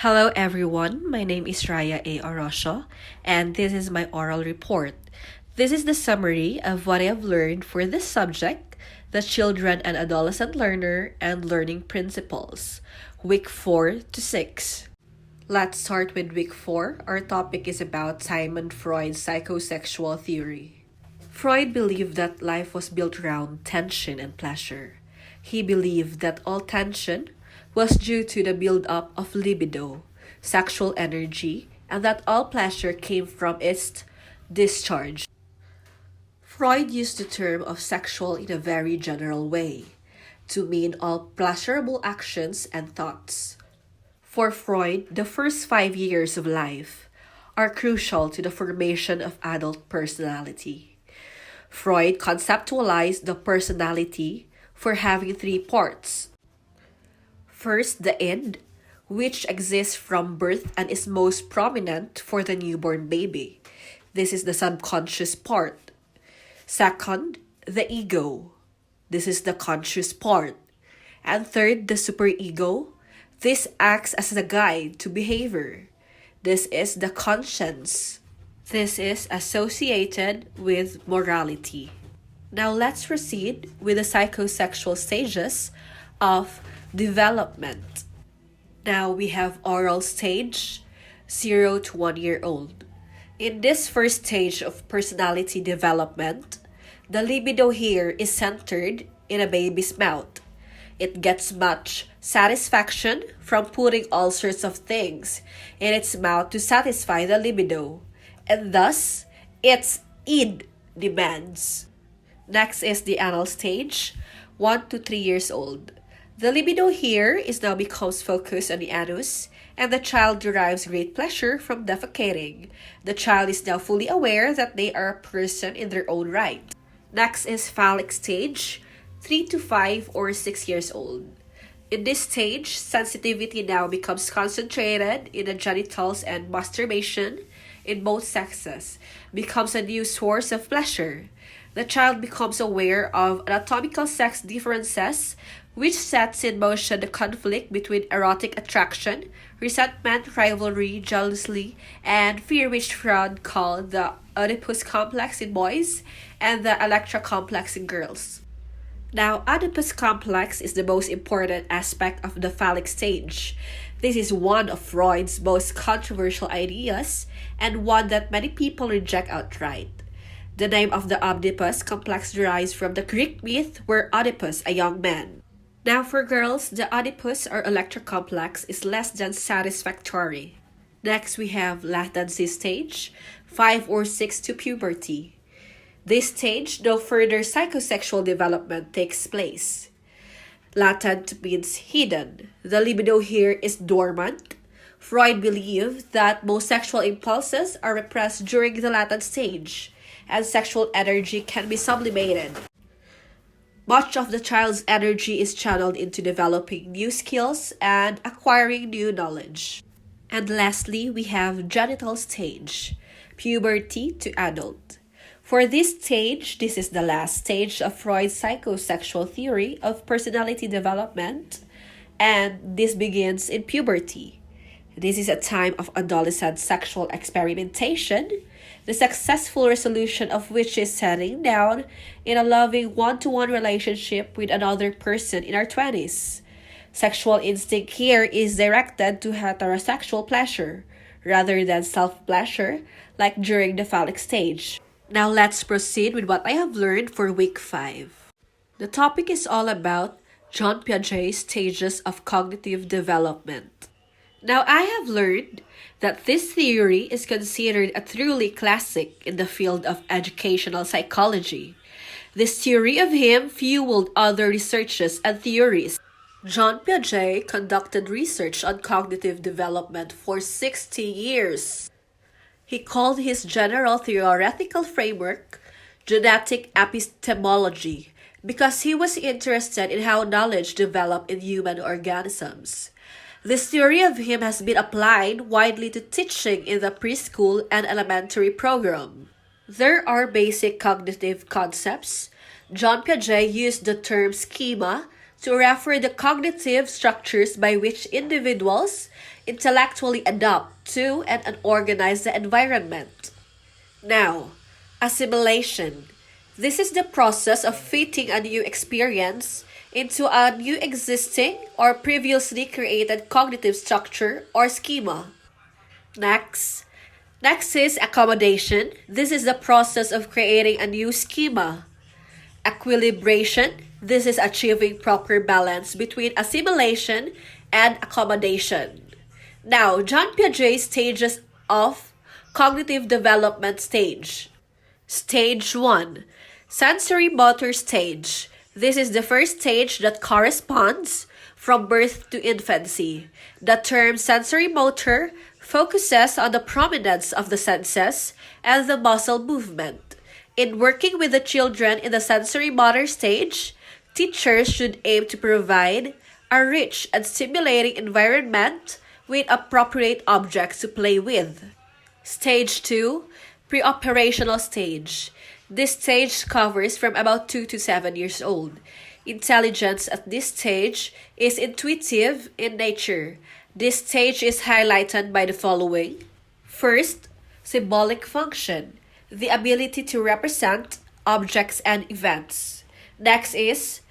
Hello everyone, my name is Raya A. Orosio, and this is my oral report. This is the summary of what I have learned for this subject, the Children and Adolescent Learner and Learning Principles, Week 4 to 6. Let's start with Week 4. Our topic is about Sigmund Freud's psychosexual theory. Freud believed that life was built around tension and pleasure. He believed that all tension was due to the build-up of libido, sexual energy, and that all pleasure came from its discharge. Freud used the term of sexual in a very general way, to mean all pleasurable actions and thoughts. For Freud, the first 5 years of life are crucial to the formation of adult personality. Freud conceptualized the personality for having three parts. First, the id, which exists from birth and is most prominent for the newborn baby. This is the subconscious part. Second, the ego. This is the conscious part. And third, the superego. This acts as a guide to behavior. This is the conscience. This is associated with morality. Now let's proceed with the psychosexual stages of development. Now we have oral stage, 0 to 1 year old. In this first stage of personality development, the libido here is centered in a baby's mouth. It gets much satisfaction from putting all sorts of things in its mouth to satisfy the libido, and thus its id demands. Next is the anal stage, 1 to 3 years old. The libido here is now becomes focused on the anus, and the child derives great pleasure from defecating. The child is now fully aware that they are a person in their own right. Next is phallic stage, 3 to 5 or 6 years old. In this stage, sensitivity now becomes concentrated in the genitals, and masturbation in both sexes becomes a new source of pleasure. The child becomes aware of anatomical sex differences, which sets in motion the conflict between erotic attraction, resentment, rivalry, jealousy, and fear, which Freud called the Oedipus complex in boys and the Electra complex in girls. Now, Oedipus complex is the most important aspect of the phallic stage. This is one of Freud's most controversial ideas and one that many people reject outright. The name of the Oedipus complex derives from the Greek myth where Oedipus, a young man. Now for girls, the Oedipus or Electra complex is less than satisfactory. Next we have latency stage, 5 or 6 to puberty. This stage, no further psychosexual development takes place. Latent means hidden. The libido here is dormant. Freud believed that most sexual impulses are repressed during the latent stage, and sexual energy can be sublimated. Much of the child's energy is channeled into developing new skills and acquiring new knowledge. And lastly, we have genital stage, puberty to adult. For this stage, this is the last stage of Freud's psychosexual theory of personality development, and this begins in puberty. This is a time of adolescent sexual experimentation, the successful resolution of which is settling down in a loving one-to-one relationship with another person in our 20s. Sexual instinct here is directed to heterosexual pleasure rather than self-pleasure like during the phallic stage. Now let's proceed with what I have learned for week 5. The topic is all about Jean Piaget's stages of cognitive development. Now I have learned that this theory is considered a truly classic in the field of educational psychology. This theory of him fueled other researches and theories. Jean Piaget conducted research on cognitive development for 60 years. He called his general theoretical framework genetic epistemology because he was interested in how knowledge developed in human organisms. This theory of him has been applied widely to teaching in the preschool and elementary program. There are basic cognitive concepts. Jean Piaget used the term schema to refer the cognitive structures by which individuals intellectually adapt to and organize the environment. Now, assimilation. This is the process of fitting a new experience into a new existing or previously created cognitive structure or schema. Next. Next is accommodation. This is the process of creating a new schema. Equilibration. This is achieving proper balance between assimilation and accommodation. Now, John Piaget's stages of cognitive development stage. Stage 1. Sensory motor stage. This is the first stage that corresponds from birth to infancy. The term sensory motor focuses on the prominence of the senses and the muscle movement. In working with the children in the sensory motor stage, teachers should aim to provide a rich and stimulating environment with appropriate objects to play with. Stage 2, Preoperational stage. This stage covers from about 2 to 7 years old. Intelligence at this stage is intuitive in nature. This stage is highlighted by the following. First, symbolic function, the ability to represent objects and events. Next is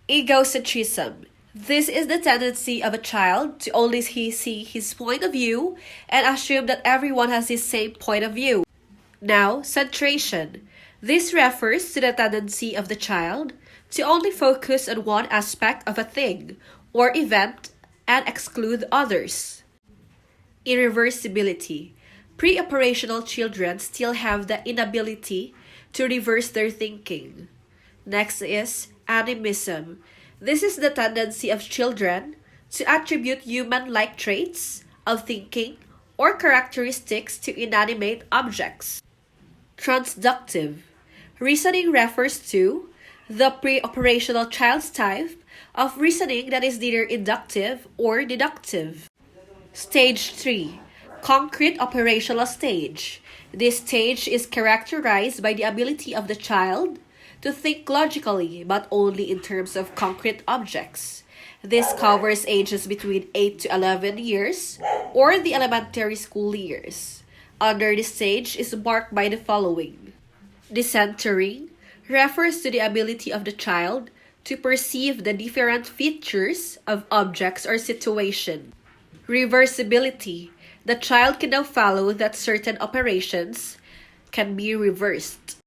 egocentrism. This is the tendency of a child to only see his point of view and assume that everyone has the same point of view. Now, centration. This refers to the tendency of the child to only focus on one aspect of a thing or event and exclude others. Irreversibility. Pre-operational children still have the inability to reverse their thinking. Next is animism. This is the tendency of children to attribute human-like traits of thinking or characteristics to inanimate objects. Transductive. Reasoning refers to the pre-operational child's type of reasoning that is neither inductive or deductive. Stage 3. Concrete operational stage. This stage is characterized by the ability of the child to think logically but only in terms of concrete objects. This covers ages between 8 to 11 years or the elementary school years. Under this stage is marked by the following. Decentering refers to the ability of the child to perceive the different features of objects or situation. Reversibility. The child can now follow that certain operations can be reversed.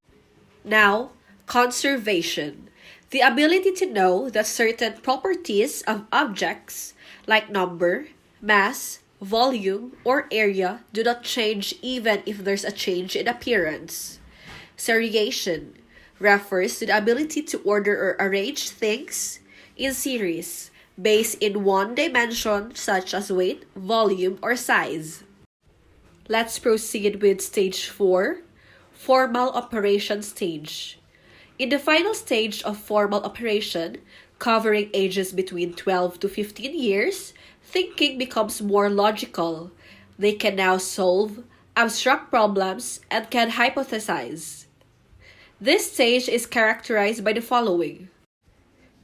Now, conservation. The ability to know that certain properties of objects like number, mass, volume, or area do not change even if there's a change in appearance. Seriation refers to the ability to order or arrange things in series based in one dimension such as weight, volume, or size. Let's proceed with stage 4, formal operation stage. In the final stage of formal operation, covering ages between 12 to 15 years, thinking becomes more logical. They can now solve abstract problems and can hypothesize. This stage is characterized by the following.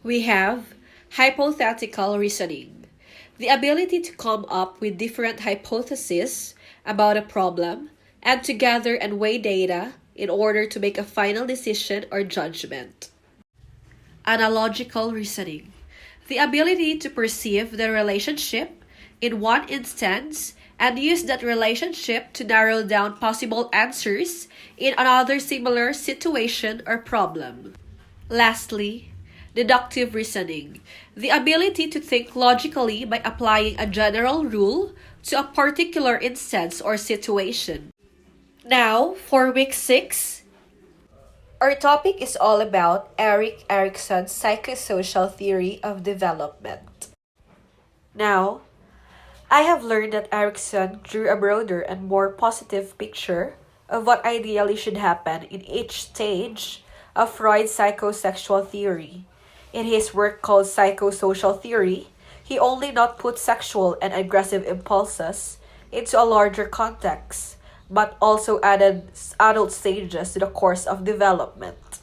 We have hypothetical reasoning, the ability to come up with different hypotheses about a problem and to gather and weigh data in order to make a final decision or judgment. Analogical reasoning, the ability to perceive the relationship in one instance and use that relationship to narrow down possible answers in another similar situation or problem. Lastly, deductive reasoning, the ability to think logically by applying a general rule to a particular instance or situation. Now, for week 6, our topic is all about Erik Erikson's psychosocial theory of development. Now, I have learned that Erikson drew a broader and more positive picture of what ideally should happen in each stage of Freud's psychosexual theory. In his work called Psychosocial Theory, he only not put sexual and aggressive impulses into a larger context, but also added adult stages to the course of development.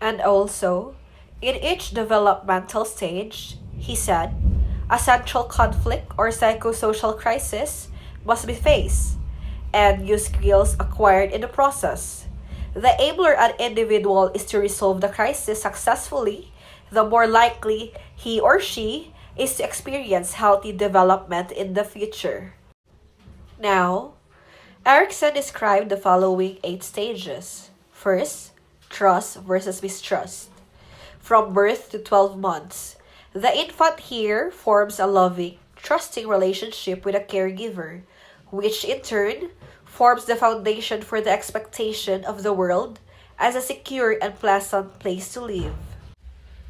And also, in each developmental stage, he said, a central conflict or psychosocial crisis must be faced, and new skills acquired in the process. The abler an individual is to resolve the crisis successfully, the more likely he or she is to experience healthy development in the future. Now, Erickson described the following 8 stages. First, trust versus mistrust. From birth to 12 months, the infant here forms a loving, trusting relationship with a caregiver, which in turn forms the foundation for the expectation of the world as a secure and pleasant place to live.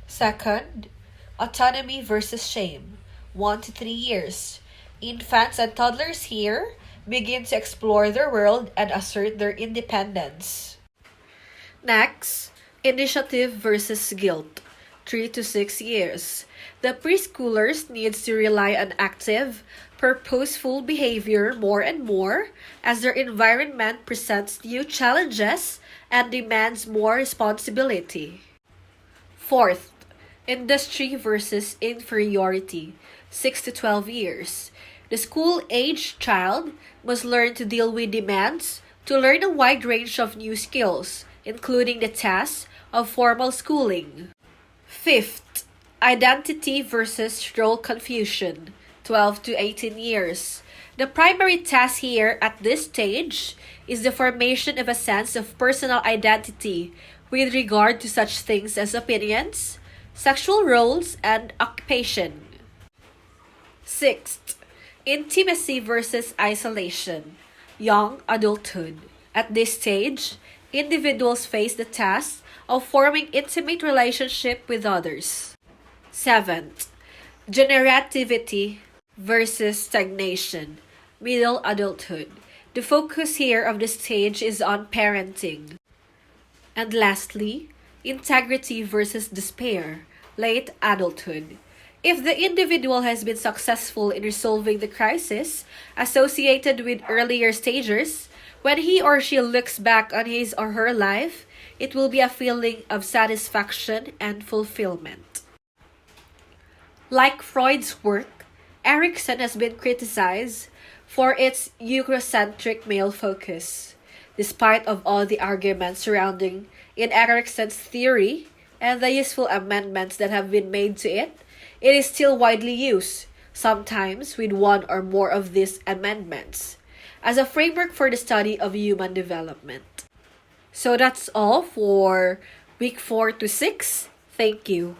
Second, autonomy versus shame. 1 to 3 years. Infants and toddlers here begin to explore their world and assert their independence. Next, initiative versus guilt. 3 to 6 years. The preschoolers needs to rely on active, purposeful behavior more and more as their environment presents new challenges and demands more responsibility. Fourth, industry versus inferiority. 6 to 12 years. The school-aged child must learn to deal with demands, to learn a wide range of new skills, including the tasks of formal schooling. Fifth, identity versus role confusion. 12 to 18 years. The primary task here at this stage is the formation of a sense of personal identity with regard to such things as opinions, sexual roles, and occupation. Sixth, intimacy versus isolation. Young adulthood. At this stage, individuals face the task of forming intimate relationship with others. Seventh, generativity versus stagnation. Middle adulthood. The focus here of the stage is on parenting. And lastly, integrity versus despair. Late adulthood. If the individual has been successful in resolving the crisis associated with earlier stages, when he or she looks back on his or her life, it will be a feeling of satisfaction and fulfillment. Like Freud's work, Erickson has been criticized for its Eurocentric male focus. Despite of all the arguments surrounding in Erickson's theory and the useful amendments that have been made to it, it is still widely used, sometimes with one or more of these amendments, as a framework for the study of human development. So that's all for week 4 to 6. Thank you.